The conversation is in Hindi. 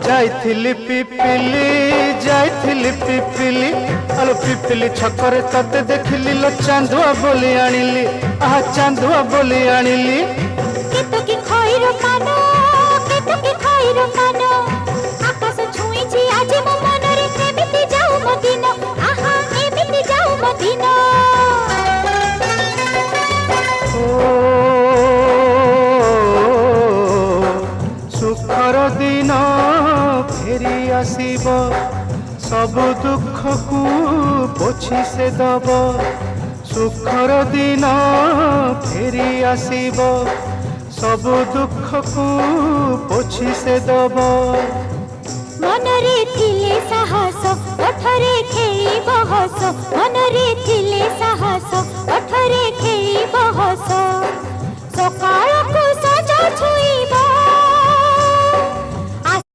जाइथिली पिपिली जाइथिली पिपिली आलो पिपिली छकरे तते देखिली लो चांदुआ बोली आनिली आहा चांदुआ बोली आनिली केतो की खइरो कानो केतो की खइरो कानो आकाश छुईची आज मो मनरे एमिति जाऊ मो दिन आहा एमिति जाऊ मो दिन सुखर दिन फेरी आसीब सब दुख को पोछि से दब सुखर दिन फेरी आसीब सब दुख को पोछि से दब मनरे थिले साहस ओठरे खेई बहस मनरे थिले साहस ओठरे खेई बहस सकाळ को सजा छुई